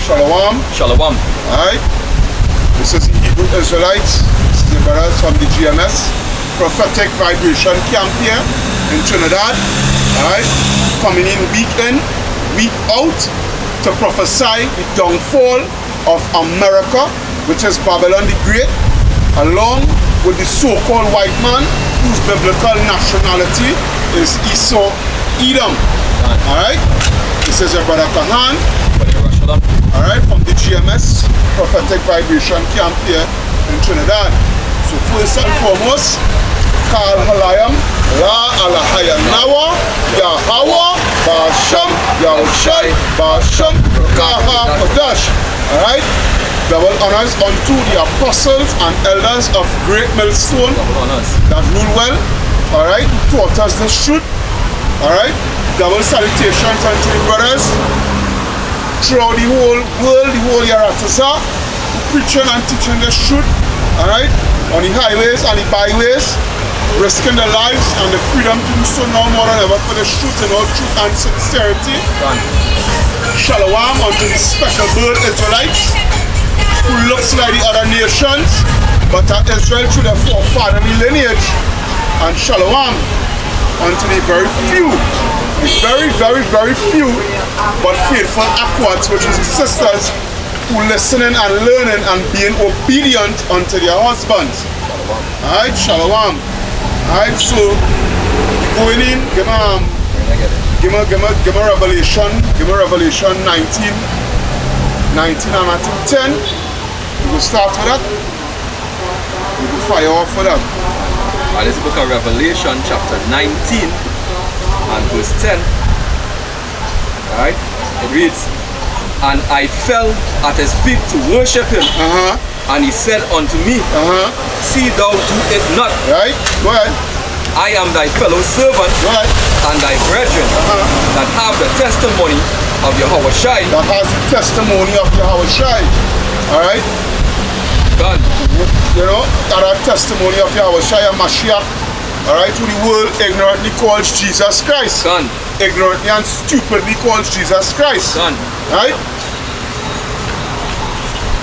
Shalom. Shalom. Alright. This is the Hebrew Israelites. This is the brothers from the GMS Prophetic Vibration Camp here in Trinidad. Alright. Coming in, week out to prophesy the downfall of America, which is Babylon the Great, along with the so-called white man whose biblical nationality is Esau Edom. Alright. This is your brother Kahan. Alright, from the GMS Prophetic Vibration Camp here in Trinidad. So first and foremost, Kal Halayam, La Alahaya Nawa, Yahweh, Basham, Yahushai, Basham, Kaha Kodash. Alright, double honors unto the apostles and elders of Great Millstone that rule well. Alright, taught us the truth. Alright, double salutations unto the brothers throughout the whole world, the whole Yarataza, preaching and teaching the truth, alright, on the highways and the byways, risking their lives and the freedom to do so now more than ever for the truth and all truth and sincerity. Shalom unto the special bird Israelites, who looks like the other nations, but are Israel through their forefatherly lineage. And shalom unto the very few, very few, but faithful aquats, which is the sisters who listening and learning and being obedient unto their husbands. Alright, shalom. Alright, so going in, give me Revelation 19 and I think 10. We will start with that. We will fire off for that. This is the book of Revelation chapter 19 and verse 10. Alright, it reads, "And I fell at his feet to worship him, and he said unto me, See thou do it not. Right, go ahead. I am thy fellow servant, and thy brethren, that have the testimony of Yahweh Shai." That has the testimony of Yahweh Shai. Alright? God. You know, that testimony of Yahweh Shai and Mashiach. Alright, who the world ignorantly calls Jesus Christ. Son. Ignorantly and stupidly calls Jesus Christ. Son. Right?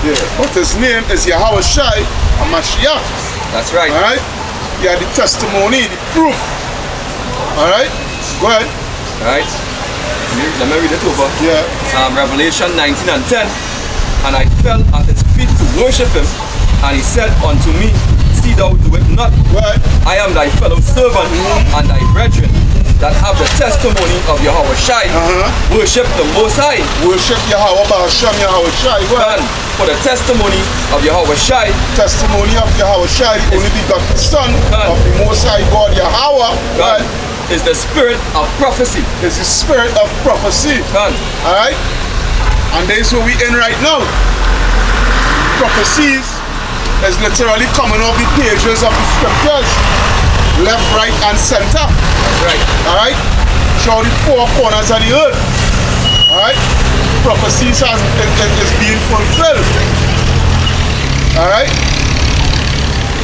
Yeah. But his name is Yahweh Shai and Mashiach. That's right. Alright? Yeah, the testimony, the proof. Alright? Go ahead. Alright. Let me read it over. Yeah. Revelation 19 and 10. "And I fell at his feet to worship him, and he said unto me, See thou do it not. I am thy fellow servant and thy brethren that have the testimony of Yahweh Shai. Worship the Most High." Worship Yahweh Basham, Yahweh Shai. And for the testimony of Yahweh Shai. Testimony of Yahweh Shai, the only begotten Son of the Most High God, Yahweh. God is the spirit of prophecy. Is the spirit of prophecy. Alright? And this is where we in right now. Prophecies is literally coming off the pages of the scriptures. Left, right, and center. That's right. Alright? Show the four corners of the earth. Alright? Prophecies is being fulfilled. Alright?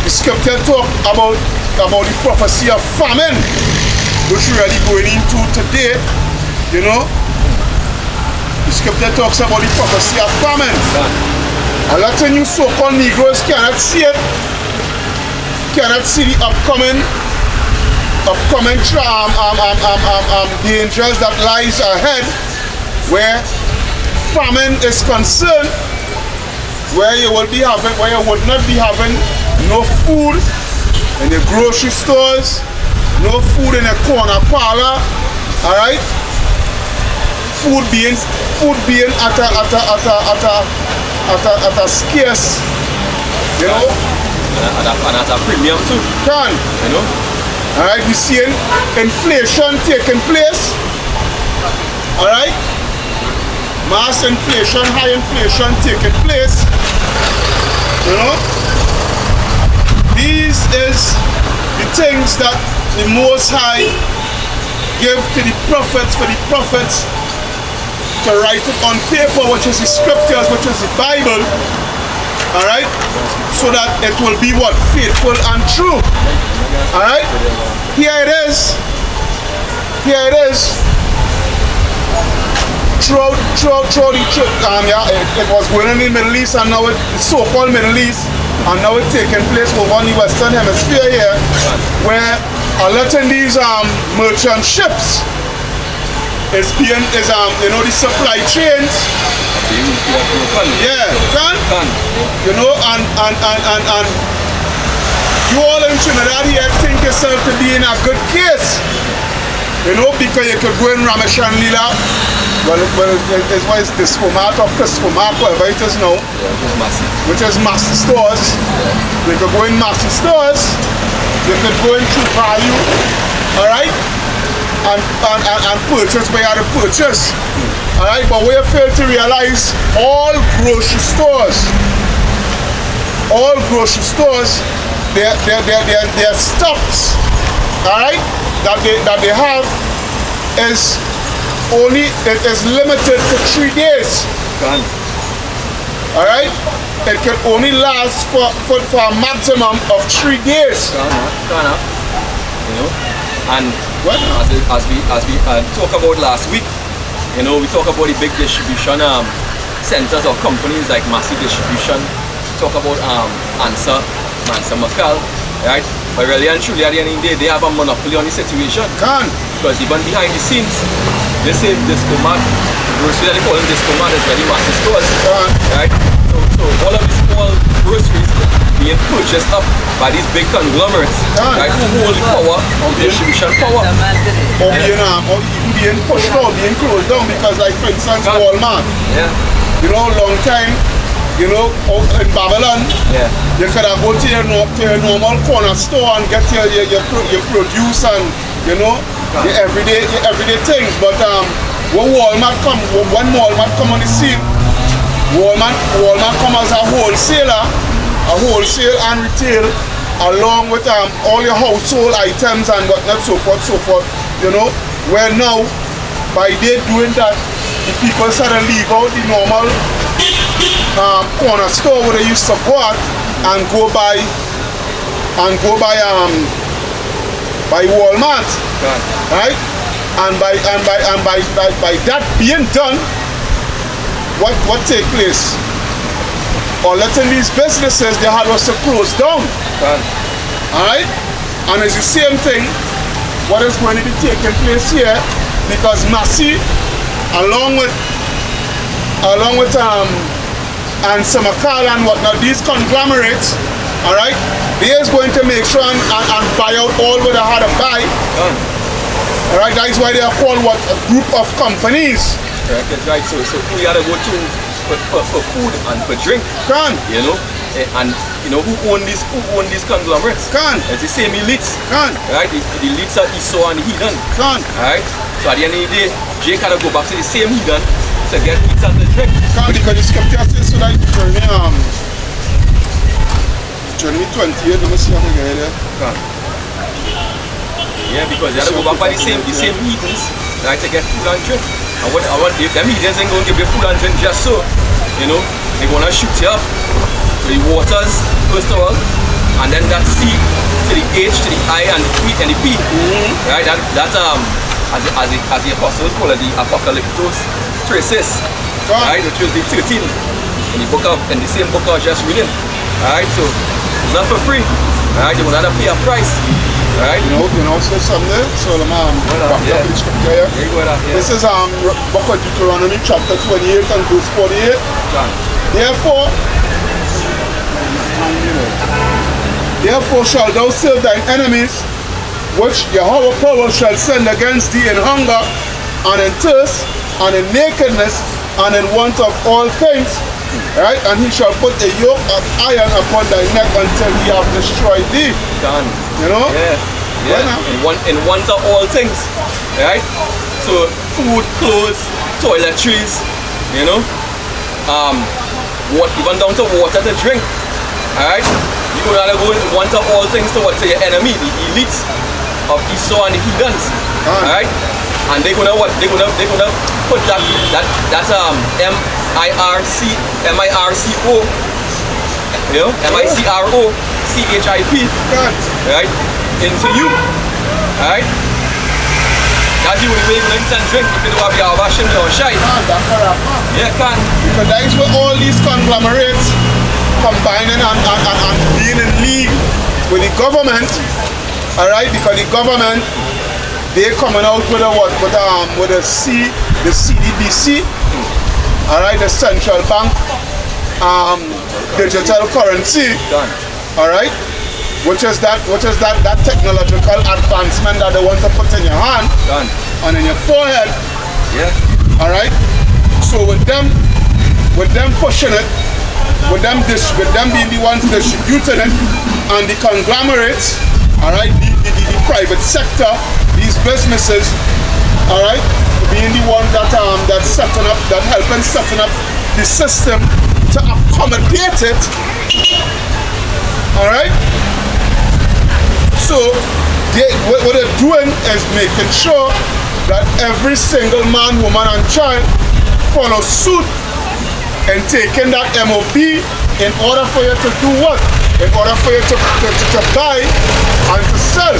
The scripture talk about the prophecy of famine, which we're really going into today. You know? The scripture talks about the prophecy of famine. A lot of you so-called Negroes cannot see it. Cannot see the upcoming dangers that lies ahead, where famine is concerned, where you would not be having no food in the grocery stores, no food in the corner parlor. Alright? Food being at a scarce, you know, and at a premium too. You know. Alright, we seeing inflation taking place. Alright, mass inflation, high inflation taking place. You know, these is the things that the Most High give to the prophets, for the prophets to write it on paper, which is the scriptures, which is the Bible. Alright? So that it will be what? Faithful and true. Alright? Here it is. Here it is. it was going on in the Middle East, and now it's the so-called Middle East, and now it's taking place over in the Western Hemisphere here, where a lot of these merchant ships is being, you know, the supply chains. Yeah, you know, and you all in Trinidad here think yourself to be in a good case, you know, because you could go in Ramesh and Lila. Well, it's why it's Discomat or Priscomat, whatever it is now, which is Massy Stores. You could go in Massy Stores, you could go in True Value, alright, and purchase by other purchase. Alright, but we fail to realize all grocery stores, their stocks, alright, that they have is only, it is limited to 3 days. Alright? It can only last for a maximum of 3 days. You know? And as we talked about last week, you know, we talk about the big distribution centers or companies like Massy Distribution, talk about Mansa McCall, right? But really and truly at the end of the day, they have a monopoly on the situation. Because even behind the scenes, they say Discomat, grocery that they call them Discomat is really Massy stores, right? So all of these small groceries being purchased up by these big conglomerates, right? Who hold the power of distribution power. Or being pushed out, being closed down, because like for instance Walmart, you know, long time, you know, in Babylon, you could have go to your normal corner store and get your produce and, you know, your everyday things. But when Walmart come on the scene, Walmart come as a wholesaler, wholesale and retail, along with all your household items and whatnot, so forth, you know, where now, by they doing that, the people start to leave out the normal corner store where they used to go at and go by Walmart, right? And by that being done, what take place? Or letting these businesses, they had was to close down. Alright? And it's the same thing what is going to be taking place here, because Massy, along with and Samakal and whatnot, these conglomerates, alright, they is going to make sure and buy out all what they had to buy. Alright, that is why they are called what? A group of companies. Right, so we gotta go to for food and for drink. You know, and you know who own these conglomerates? It's the same elites. Right, the elites are Esau and heathen. Right, so at the end of the day, Jake had to go back to the same heathen to get eat and to drink. Because the scripture says so that Journey 28, let me see how they get there. Yeah, because you have to go back by the same heathens, right, to get food and drink. And what them heathens ain't gonna give you food and drink just so, you know, they're gonna shoot you up to the waters first of all, and then that C to the H to the I and the P and the P. Right, that's as the apostles call it, the apocalyptos traces, right, which was the 13 in the same book I was just reading. Alright, so it's not for free. Alright, you will not pay a price. Alright? You know, so something, so the scripture here. This is book of Deuteronomy chapter 28 and verse 48. Therefore shalt thou serve thine enemies, which Yahweh power shall send against thee in hunger, and in thirst, and in nakedness, and in want of all things. Right? And he shall put a yoke of iron upon thy neck until he have destroyed thee. You know? In want of all things. Right? So food, clothes, toiletries, you know, even down to water to drink. Alright? You could rather go in want of all things to what? To your enemy, the elites of Esau and the heathens. Alright? And they're gonna what? They're gonna put that M-I-R-C-O, you know, M-I-C-R-O-C-H-I-P, right, into you, right? That's the only way you eat and drink if you don't have your washing your shite. Man, that's correct, man. Yeah, can. Because that is where all these conglomerates combining and being in league with the government, alright, because the government, they're coming out with a what? With the CDBC, alright, the central bank digital currency, alright, which is that technological advancement that they want to put in your hand and in your forehead. Yeah. Alright? So with them pushing it, with them being the ones distributing it, and the conglomerates, alright, the private sector, these businesses, alright, being the ones that helping setting up the system to accommodate it. Alright? So what they're doing is making sure that every single man, woman and child follow suit in taking that MOP in order for you to do what? In order for you to buy and to sell.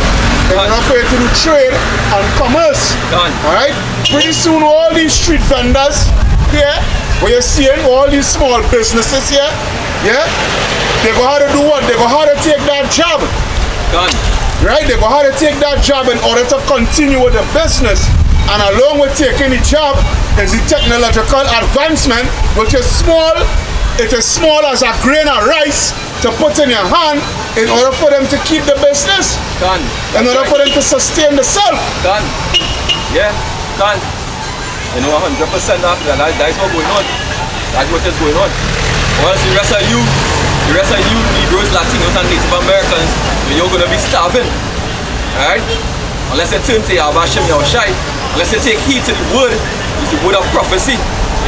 In order for you to do trade and commerce. Alright? Pretty soon all these street vendors here, where you're seeing all these small businesses here, yeah, they go how to do what? They go how to take that job. Right? They go how to take that job in order to continue with the business. And along with taking the job is the technological advancement, which is small. It is small as a grain of rice to put in your hand in order for them to keep the business. In order for them to sustain the self. Yeah, you know 100% that's what's going on. That's what is going on. Or else the rest of you, Negroes, Latinos and Native Americans, you're gonna be starving. Alright? Unless you turn to your Hashem, your Shai, unless you take heed to the word, it's the word of prophecy.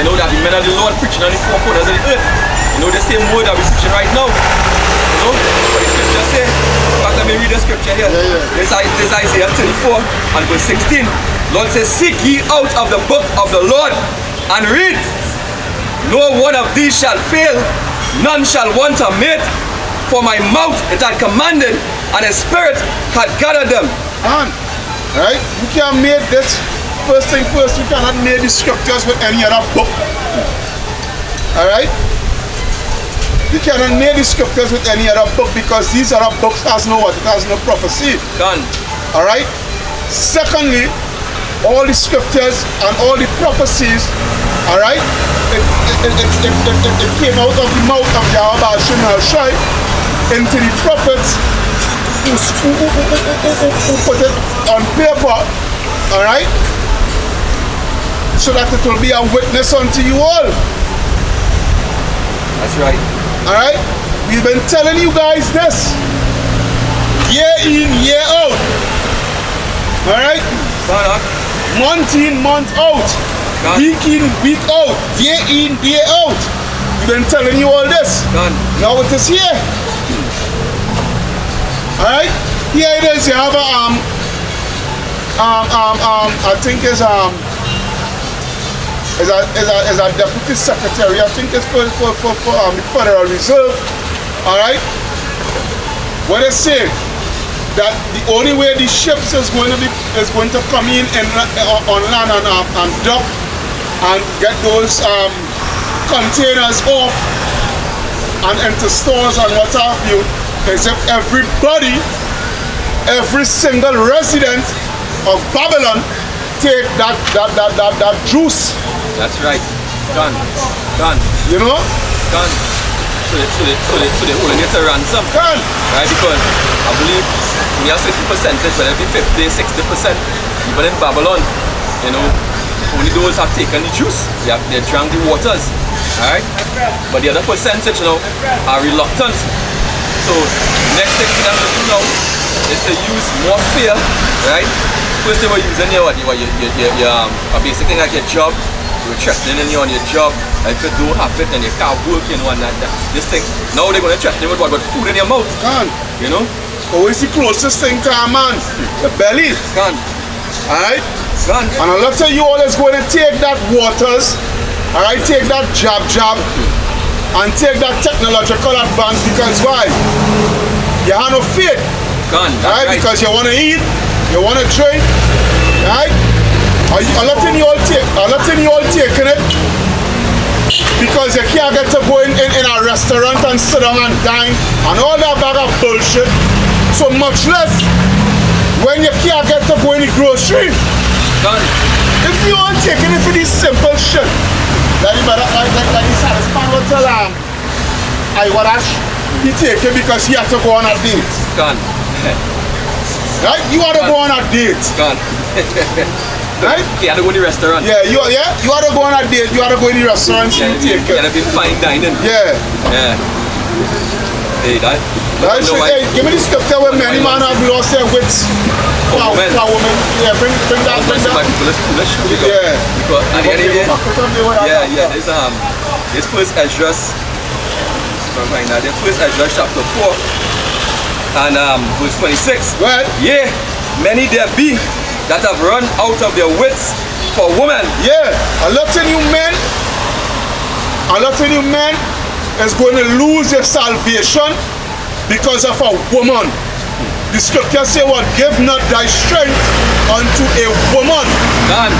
You know that the men of the Lord preaching on the four corners of the earth. You know the same word that we're preaching right now. You know what the scripture say? In fact, let me read the scripture here. This is Isaiah 34 and verse 16. Lord says, seek ye out of the book of the Lord and read. No one of these shall fail, none shall want a mate. For my mouth it had commanded, and his spirit had gathered them. Right? You can't make this. First thing first, you cannot make the scriptures with any other book. Alright? You cannot make the scriptures with any other book because these other books has no what? It has no prophecy. Alright? Secondly, all the scriptures and all the prophecies, alright, it came out of the mouth of Yahweh Hashem Shai into the prophets who put it on paper, alright, so that it will be a witness unto you all. That's right. Alright? We've been telling you guys this year in, year out. Alright? Month in, month out. Week in, week out. Day in, day out. We've been telling you all this. Now it is here. Alright? Here it is. You have a I think it's a deputy secretary. I think it's for the Federal Reserve. Alright? What they say that the only way the ships is going to come in on land and dock and get those containers off and into stores and what have you is if everybody, every single resident of Babylon take that juice. That's right. Done. You know? Done. So they holding it to ransom. Done. Right? Because I believe we have 60%, but every 50, 60%, even in Babylon, you know, only those have taken the juice. They drank the waters. Alright? But the other percentage now are reluctant. So next thing for them to do now is to use more fear, right? First they were using your basically like your job. You were threatening you on your job. If you don't have it then you can't work, you know, and this thing. Now they're going to threaten you with what? With food in your mouth. You know? Always the closest thing to a man. The belly. Alright? And a lot of you all is going to take that waters, alright, take that jab, and take that technological advance because why? You have no faith. Right? Because you want to eat, you want to drink, right? I'm letting you all taking it because you can't get to go in a restaurant and sit down and dine and all that bag of bullshit. So much less when you can't get to go in the grocery. Done. If you all taking it for this simple shit, like the satisfying will tell he take it because he had to go on a date. Done. Right? You had to go on a date. Done. Right? He had to go to the restaurant. Yeah, you had to go on a date, you had to go in the restaurant, so you take it. He had to be fine dining. Yeah. Yeah. Hey, that. Right, so, hey, give me the scripture where many men have lost their wits for women. Yeah, bring that. My people is foolish. Yeah. Because at the end of the day, this first Esdras, first Esdras chapter 4 and verse 26. Right. Yeah, many there be that have run out of their wits for women. Yeah, a lot of you men is going to lose your salvation because of a woman. The scripture say what? Give not thy strength unto a woman. Done.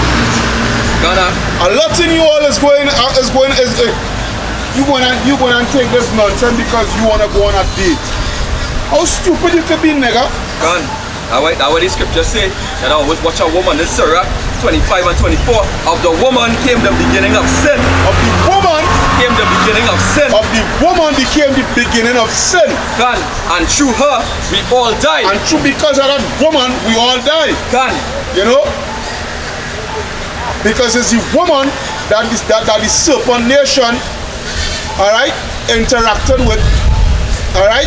A lot of you all you gonna take this nonsense because you wanna go on a date. How stupid you could be, nigga? Done. That's what the scripture say. That I always watch a woman. This is Sirach 25 and 24. Of the woman came the beginning of sin. Of the woman came the beginning of sin. Of the woman became the beginning of sin. Done. And through her we all die. And through because of that woman we all die. Done. You know? Because it's the woman that the serpent nation, alright, interacted with, alright?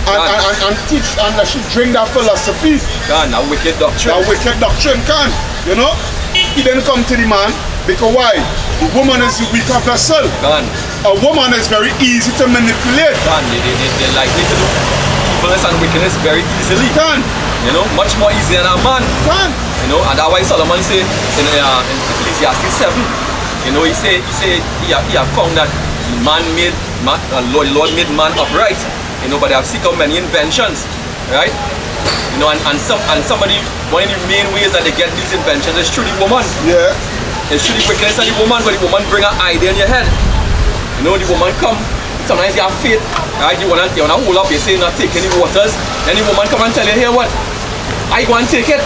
And teach and she drink that philosophy. That wicked doctrine. That wicked doctrine can. You know? He didn't come to the man because why? The woman is the weaker vessel. A woman is very easy to manipulate. They likely to do evilness and wickedness very easily. You know, much more easy than a man. You know, and that's why Solomon said in Ecclesiastes 7, you know, he have found that Lord made man upright. You know, but they have seek out many inventions, right? You know, and somebody, one of the main ways that they get these inventions is through the woman. Yeah. It's through the wickedness of the woman, but the woman bring an idea in your head. You know, the woman come, sometimes you have faith, right? You wanna hold up, you say you're not taking the waters, then the woman come and tell you, here what? I go and take it,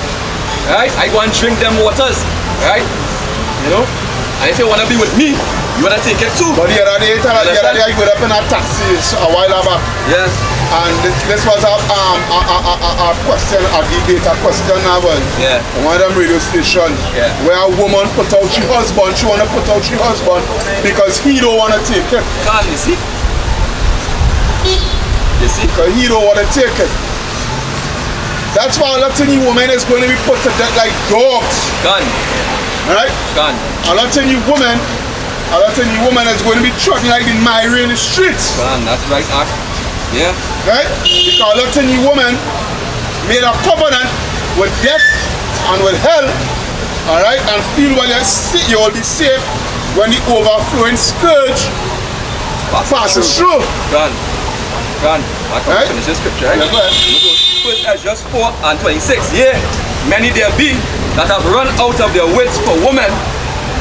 right? I go and drink them waters, right? You know? And if you wanna be with me, you wanna take it too. But the other day I went up in a taxi a while back. Yes. And this was a question, a debate, a question about one of them radio stations where a woman put out her husband, she wanna put out her husband because he don't wanna take it. You see? You see? Because he don't wanna take it. That's why a lot of you women is going to be put to death like dogs. Right? A lot of you women is going to be trodden like the miry in the streets. That's right, yeah. Right? Because a lot of you women made a covenant with death and with hell, alright, and feel when you will be safe when the overflowing scourge passes through. I can finish this scripture, right? First Esdras 4 and 26. Yeah, many there be that have run out of their wits for women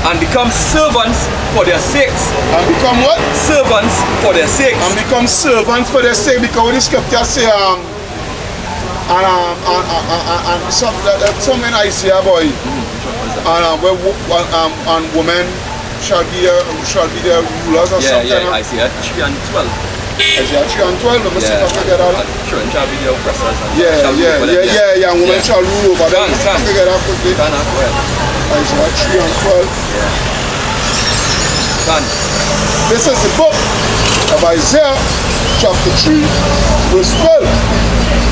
and become servants for their sakes. And become what? Servants for their sakes. And become servants for their sake, because what the scripture say, some in Isaiah boy, and women shall be their rulers or something. Yeah, Isaiah 3 and 12. Isaiah 3 and 12, let me see if I can get that. Children shall be their oppressors. And women shall rule over them. I can get that quickly. Isaiah 3 and 12. This is the book of Isaiah chapter 3 verse 12.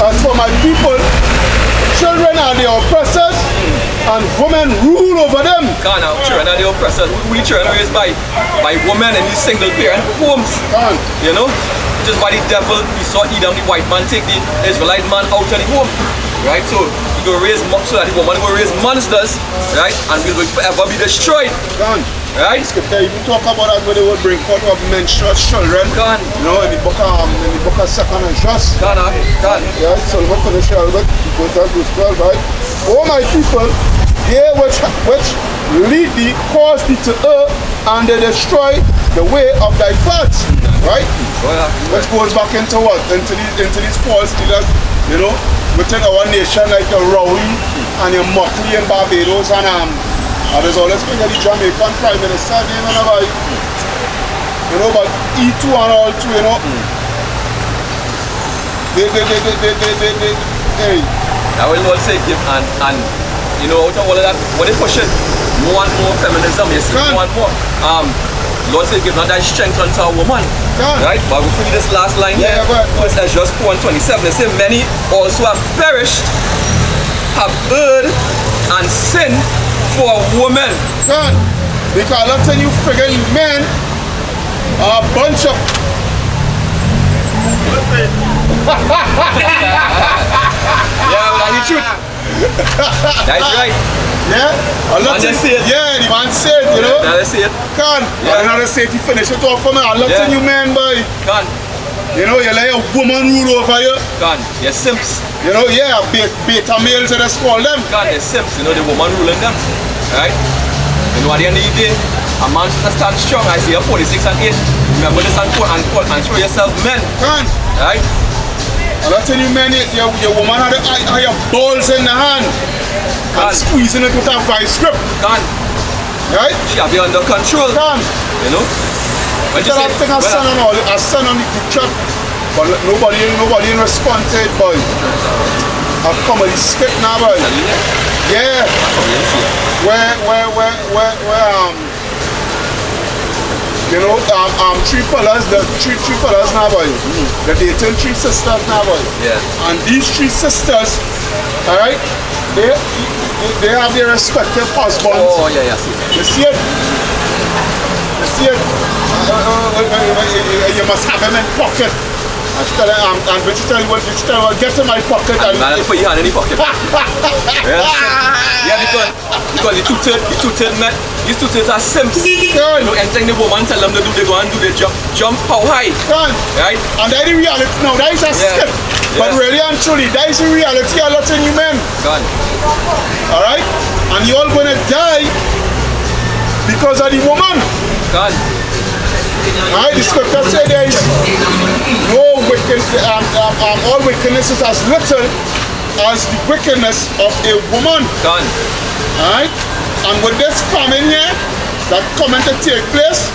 As for my people, children are the oppressors and women rule over them. Children are the oppressors. We children raised by women in these single parent homes. You know? Just by the devil, we saw Edom, the white man, take the Israelite man out of the home. Right? So he will raise so that the woman will raise monsters, right? And will forever be destroyed. Right? Scripture even talk about that where they will bring forth of menstruous children. You know, in the book of 2nd Esdras. Yeah, so we're finish here, but verse 12, right? Oh my people, they which lead thee, cause thee to err, and they destroy the way of thy paths. Right? Which goes back into what? Into these false leaders, you know, within our nation, like your Rowley and your Motley in Barbados, and there's always been the Jamaican Prime Minister, you know, but E2 and all too, you know. Hey. I will not say him and you know, out of all of that, what they pushing, more and more feminism, you see, more and more. Lord say give not thy strength unto a woman. Right? But we read this last line here. It says just 4:27. They say many also have perished, have erred and sinned for a woman. God, because I'm telling you friggin' men are a bunch of yeah, well, that's the truth. That's right. Yeah? Yeah, the man said, you know. Now say it. Can. Yeah. Another say if you finish it off for me, I'm telling you, man, boy. Can. You know, you let a woman rule over you. Can. You're simps. You know, yeah, beta males, let's call them. Can, they're simps. You know, the woman ruling them. Right? You know, at the end of the day, a man should stand strong. Isaiah 46 and 8. Remember this and show yourself men. Can. Right? I'm telling you, man, your woman had your balls in the hand. And squeezing it with a vice grip. Can. Right? She have you under control. Can. You know? I think I sent on the group chat, but nobody respond to it, boy. I've come with skip now, boy. Yeah. Where you know, three fellas now, boy. They're dating three sisters now, boy. Yeah. And these three sisters, alright, they have their respective husbands. Oh, yeah, yeah, see. You see it? You see it? You must have them in pocket. And which tell you what, get in my pocket and put your hand in the pocket. Yeah, because the two-third men, these two-thirds are simps. You know, anything the woman tell them to do, they go and do, they jump how high. Right? And that is the reality now, that is a skip. But really and truly, that is the reality of a lot of you men. Alright? And you all gonna die because of the woman. Alright, the scripture says there is no all wickedness is as little as the wickedness of a woman. Alright? And with this famine here that coming to take place,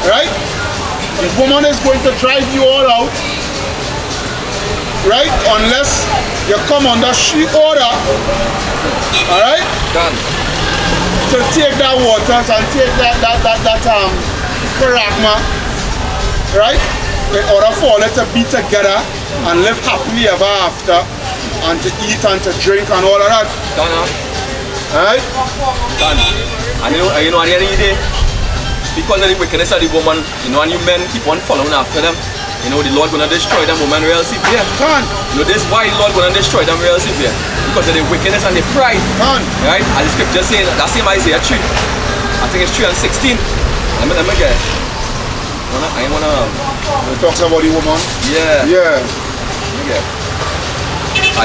right? The woman is going to drive you all out, right? Unless you come under she order, alright? To take that water and take that paragma, right? In order for all to be together and live happily ever after, and to eat and to drink and all of that. Alright? And you know, at the end of the day, because of the wickedness of the woman, you know, and you men keep on following after them, you know, the Lord gonna destroy them women real severe. You know, this is why the Lord gonna destroy them real severe. Because of the wickedness and the pride. Right? And the scripture saying that same Isaiah 3. I think it's 3 and 16. Let me get it. It talks about the woman? Yeah. Yeah. Let me get it.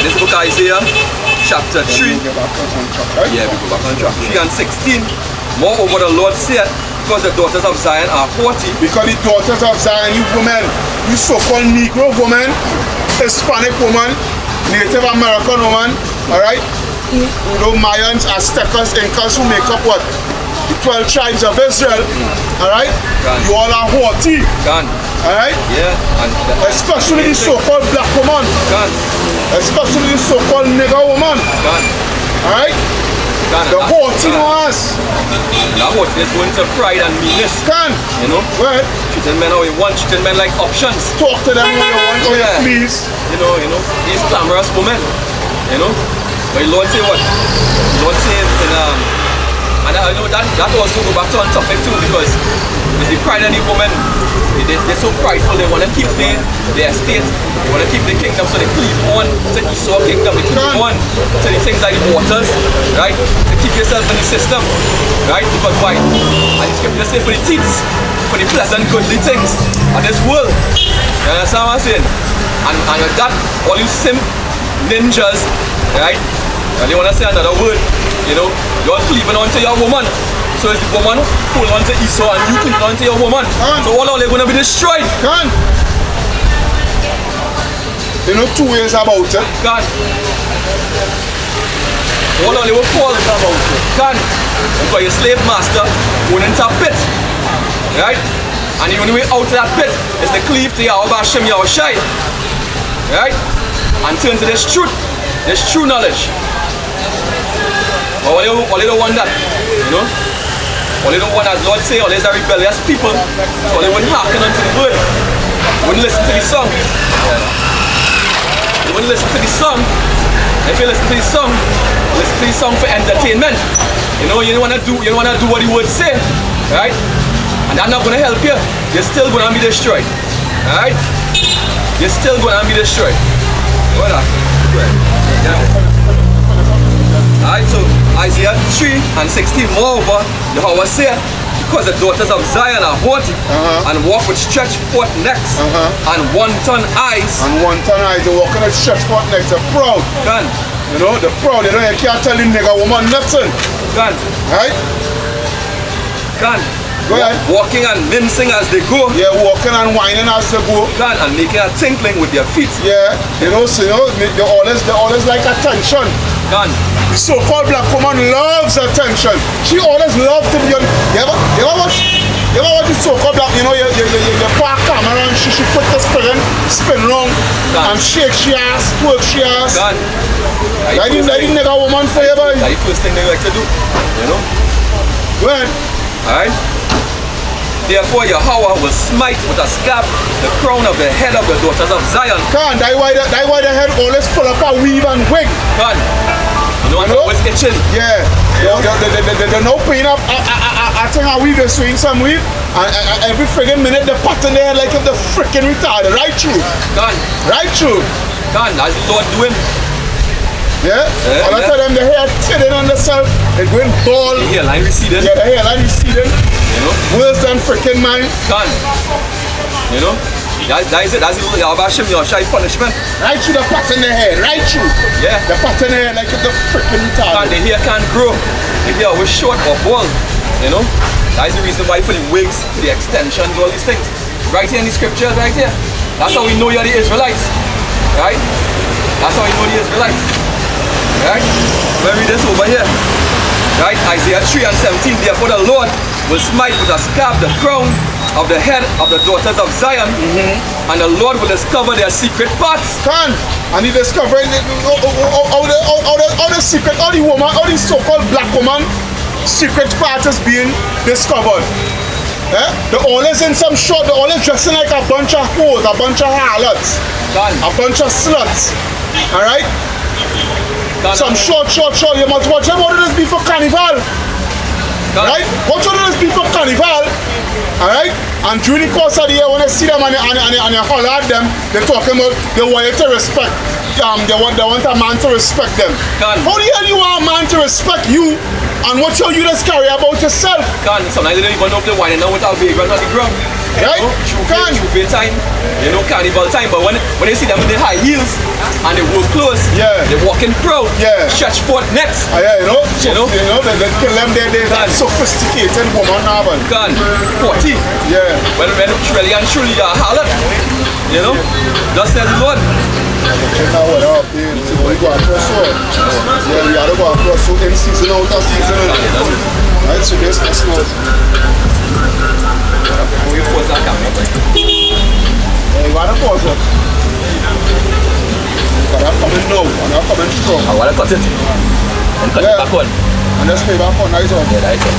This book of Isaiah, chapter 3. Yeah, we go back on track. 3 and 16. Moreover, the Lord said, because the daughters of Zion are haughty. Because the daughters of Zion, you women, you so-called Negro woman, Hispanic woman, Native American woman, alright? You know, Mayans, Aztecas, Incas who make up what? The 12 tribes of Israel, alright? You all are haughty. Alright? Yeah. Especially the so-called black woman. Especially the so-called nigger woman. Alright? The haughtiness. That haughtiness going to pride and meanness. You know? Well, treating men how you want, treating men like options. Talk to them how you want, how you please. You know, these glamorous women. You know? But the Lord say what? The Lord say in and I know that also go back to on topic too, because it's the pride of the woman. They're so prideful, they want to keep their estate, they want to keep the kingdom, so they cleave on to Esau kingdom, they cleave on to the things like the waters, right? To keep yourself in the system, right? Because why? And the scripture say for the things, for the pleasant goodly things of this world. You understand what I'm saying? And with that, all you simp ninjas, right? And they want to say another word. You know, you're cleaving onto your woman. So it's the woman holding on to Esau and you cleaving onto your woman. So all are going to be destroyed. You know, 2 ways about it. All are will fall about it. Because your slave master went into a pit. Right? And the only way out of that pit is to cleave to Yahweh Hashem Yahushai. Right? And turn to this truth. This true knowledge. But all you don't want that. You know? All you don't want, as Lord say, all these are rebellious people. So they wouldn't hearken unto the word. Wouldn't listen to the song. You wouldn't listen to the song. If you listen to the song, listen to the song for entertainment. You know, you don't wanna do what the word say, right? And that's not gonna help you. You're still gonna be destroyed. Alright? You're still gonna be destroyed. What up? Alright, so Isaiah 3 and 16, moreover, Yahweh said, because the daughters of Zion are haughty and walk with stretched forth necks and wanton eyes. And wanton eyes, they walking with stretched forth necks, they're proud. You know, they're proud, you know, you can't tell the nigga woman nothing. Right? Go ahead. Walking and mincing as they go. Yeah, walking and whining as they go. And making a tinkling with their feet. Yeah, you know, so, you know, they always like attention. The so-called black woman loves attention. She always loves to be on. You ever watch the so-called black, you know, you park camera and she put the spin round and shake she ass, twerk she ass. That didn't nigga woman forever. That's the first thing they like to do, you know? Go ahead. Alright? Therefore Yahweh will smite with a scab the crown of the head of the daughters of Zion. That's why the head always full of a weave and wig. You know, always itching. Yeah. They're now putting up I think a weave, they're sewing some weave, and every friggin' minute they're patting their head like if they're freaking retarded. Right through. Right through. That's the Lord doing. Yeah? All I tell them, the hair thinning on themselves, they're going bald. The hairline receding. Yeah, the hairline receding. You know? Worse than freaking mine. You know? That's it. That's the Yahweh Hashem Yahushai punishment. Right through the pattern the hair. Right through. Yeah. The pattern the hair like if the freaking retarded. The hair can't grow. The hair was short or bald. You know? That's the reason why for the wigs, the extensions, all these things. Right here in the scriptures, right here. That's how we know you're the Israelites. Right? That's how we know the Israelites. Right? Let me read this over here. Right? Isaiah 3 and 17. Therefore the Lord will smite with a scab the crown of the head of the daughters of Zion, and the Lord will discover their secret parts. And he discovered all the secret, all the so-called black woman secret part is being discovered. They're always in some short, they're always dressing like a bunch of hoes, a bunch of harlots, a bunch of sluts. Alright? Some short, you must watch them. What did this be for carnival? Right? Watch out this be for carnival. Alright? And during the course of the year, when I see them and you holler at them, they're talking about they want you to respect. They want a man to respect them. How the hell you want a man to respect you and what you just carry about yourself? Sometimes they don't even know if they're whining now with our vagrant on the ground. Right? True time, you know, carnival time, but when you see them with their high heels and they wear clothes, they're walking proud, stretch forth necks. Yeah, you know, they kill them, they're sophisticated woman now. 40. Yeah. When truly and truly you're a harlot, you know, just tell the Lord. Check out what up, dude. We go across road. Yeah, we gotta go across road in season, out of season. Right, so this is not. We pause that camera, right? Yeah, you gotta pause it. Because I'm coming now, and I'm coming strong. I wanna cut it. And cut it back on. And let's pay back on, nice one. Yeah, that's it.